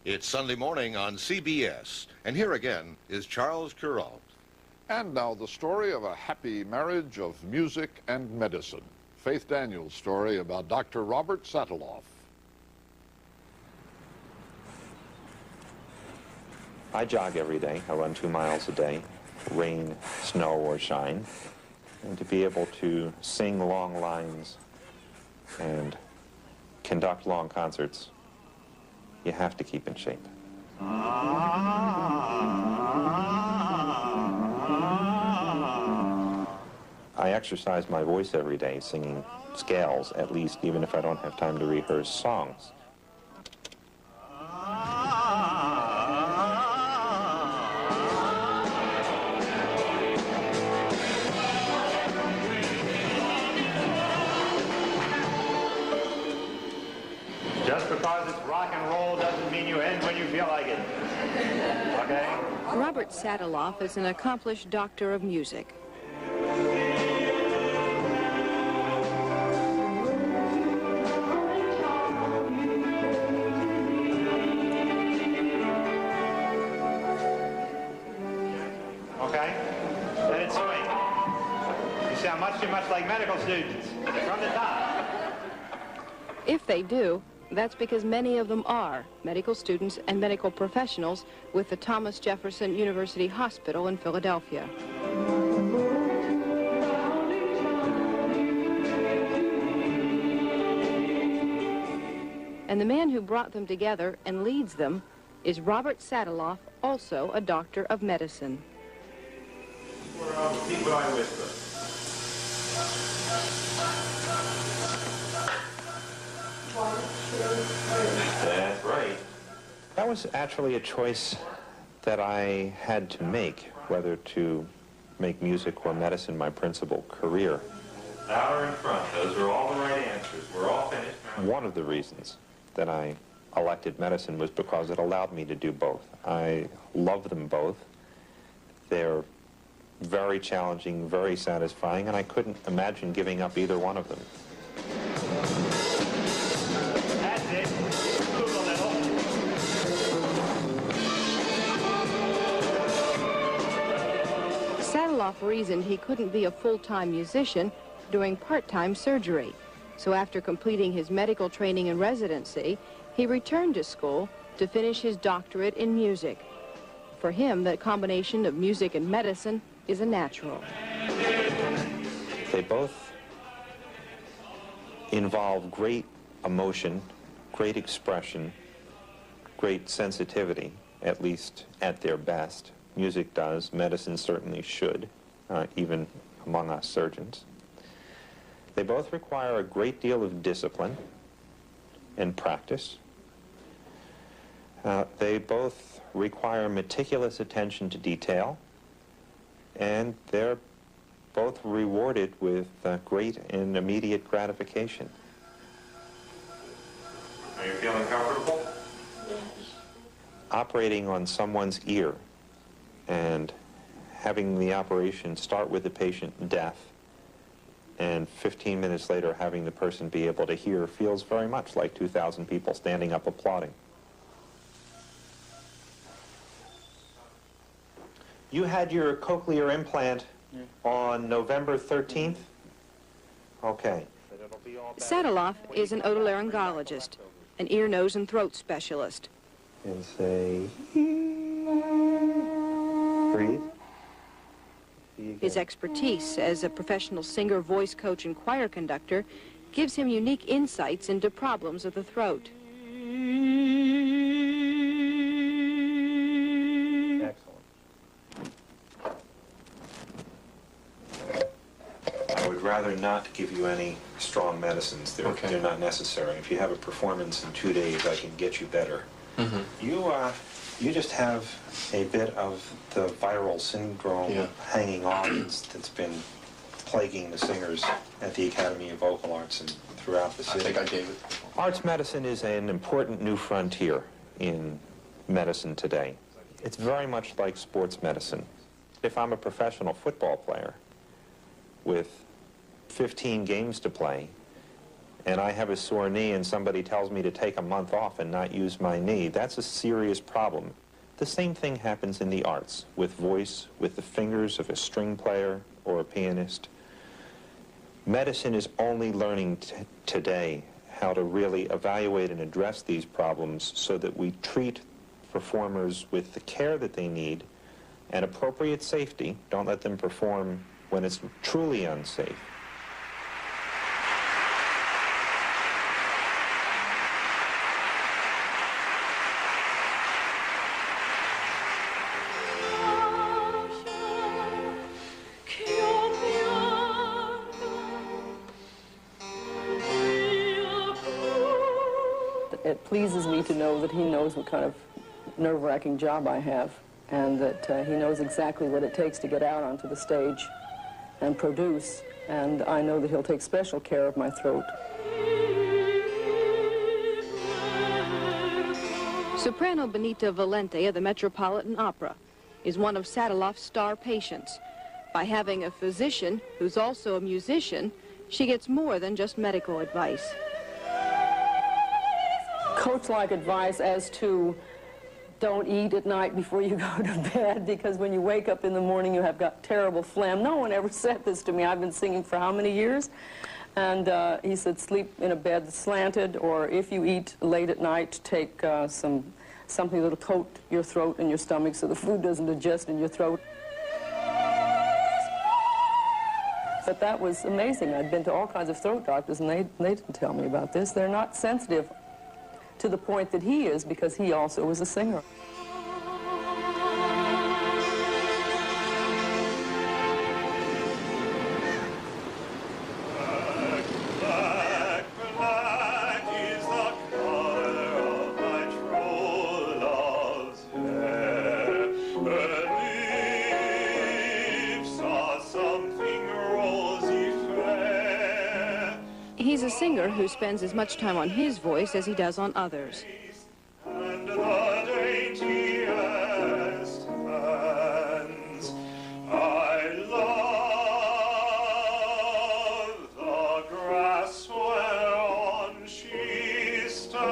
It's Sunday morning on CBS, and here again is Charles Kuralt. And now the story of a happy marriage of music and medicine. Faith Daniels' story about Dr. Robert Sataloff. I jog every day. I run 2 miles a day, rain, snow, or shine. And to be able to sing long lines and conduct long concerts, you have to keep in shape. I exercise my voice every day, singing scales, at least, even if I don't have time to rehearse songs. Just because it's rock and roll doesn't mean you end when you feel like it. Okay? Robert Sataloff is an accomplished doctor of music. Okay? Let it swing. You sound much too much like medical students. From the top. If they do, that's because many of them are medical students and medical professionals with the Thomas Jefferson University Hospital in Philadelphia. And the man who brought them together and leads them is Robert Sataloff, also a doctor of medicine. Keep what I whisper. That's right. That was actually a choice that I had to make, whether to make music or medicine my principal career. Hour in front. Those are all the right answers. We're all finished now. One of the reasons that I elected medicine was because it allowed me to do both. I love them both. They're very challenging, very satisfying, and I couldn't imagine giving up either one of them. That's it. Move a little. Sataloff reasoned he couldn't be a full-time musician doing part-time surgery. So after completing his medical training and residency, he returned to school to finish his doctorate in music. For him, that combination of music and medicine is a natural. They both involve great emotion, great expression, great sensitivity, at least at their best. Music does, medicine certainly should, even among us surgeons. They both require a great deal of discipline and practice. They both require meticulous attention to detail, and they're both rewarded with great and immediate gratification. Are you feeling comfortable? Operating on someone's ear and having the operation start with the patient deaf and 15 minutes later having the person be able to hear feels very much like 2,000 people standing up applauding. You had your cochlear implant on November 13th? Okay. Sataloff is an otolaryngologist, an ear, nose, and throat specialist. And say, breathe. His expertise as a professional singer, voice coach, and choir conductor gives him unique insights into problems of the throat. Excellent. I would rather not give you any strong medicines. They're not necessary. If you have a performance in 2 days, I can get you better. You just have a bit of the viral syndrome hanging on that's been plaguing the singers at the Academy of Vocal Arts and throughout the city. I think I gave it. Arts medicine is an important new frontier in medicine today. It's very much like sports medicine. If I'm a professional football player with 15 games to play, and I have a sore knee and somebody tells me to take a month off and not use my knee, that's a serious problem. The same thing happens in the arts, with voice, with the fingers of a string player or a pianist. Medicine is only learning today how to really evaluate and address these problems so that we treat performers with the care that they need and appropriate safety. Don't let them perform when it's truly unsafe. It pleases me to know that he knows what kind of nerve-wracking job I have, and that he knows exactly what it takes to get out onto the stage and produce, and I know that he'll take special care of my throat. Soprano Benita Valente of the Metropolitan Opera is one of Sataloff's star patients. By having a physician who's also a musician, she gets more than just medical advice. Coach-like advice as to don't eat at night before you go to bed, because when you wake up in the morning you have got terrible phlegm. No one ever said this to me. I've been singing for how many years? And he said sleep in a bed that's slanted, or if you eat late at night, take something that'll coat your throat and your stomach so the food doesn't digest in your throat. But that was amazing. I'd been to all kinds of throat doctors, and they didn't tell me about this. They're not sensitive to the point that he is, because he also was a singer. He's a singer who spends as much time on his voice as he does on others. And the daintiest hands, I love the grass whereon she stands.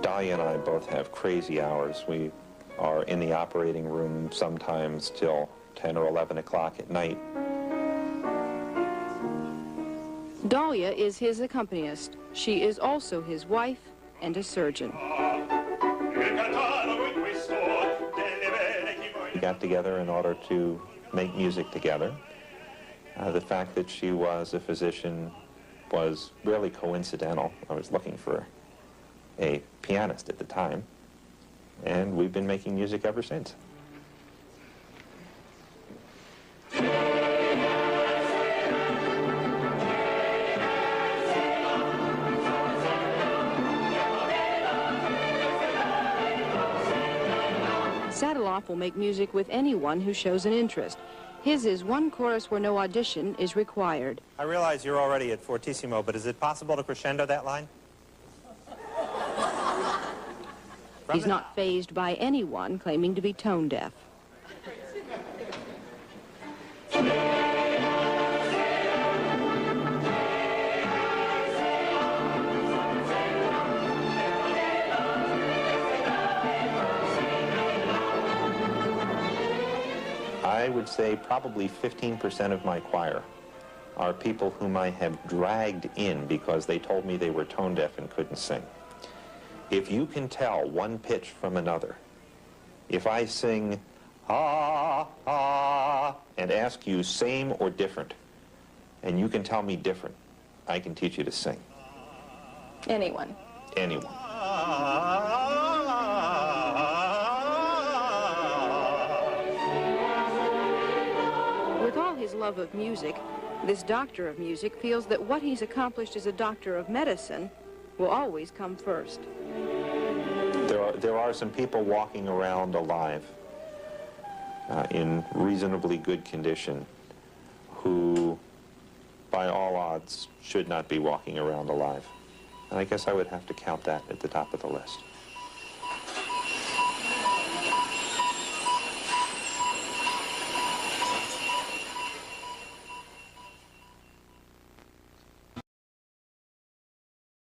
Dahlia and I both have crazy hours. We are in the operating room sometimes till 10 or 11 o'clock at night. Dahlia is his accompanist. She is also his wife and a surgeon. We got together in order to make music together. The fact that she was a physician was really coincidental. I was looking for a pianist at the time, and we've been making music ever since. Sataloff will make music with anyone who shows an interest. His is one chorus where no audition is required. I realize you're already at fortissimo, but is it possible to crescendo that line? He's not fazed by anyone claiming to be tone deaf. I would say probably 15% of my choir are people whom I have dragged in because they told me they were tone deaf and couldn't sing. If you can tell one pitch from another, if I sing ah, ah, and ask you same or different, and you can tell me different, I can teach you to sing. Anyone. Anyone. With all his love of music, this doctor of music feels that what he's accomplished as a doctor of medicine will always come first. There are some people walking around alive in reasonably good condition who, by all odds, should not be walking around alive. And I guess I would have to count that at the top of the list.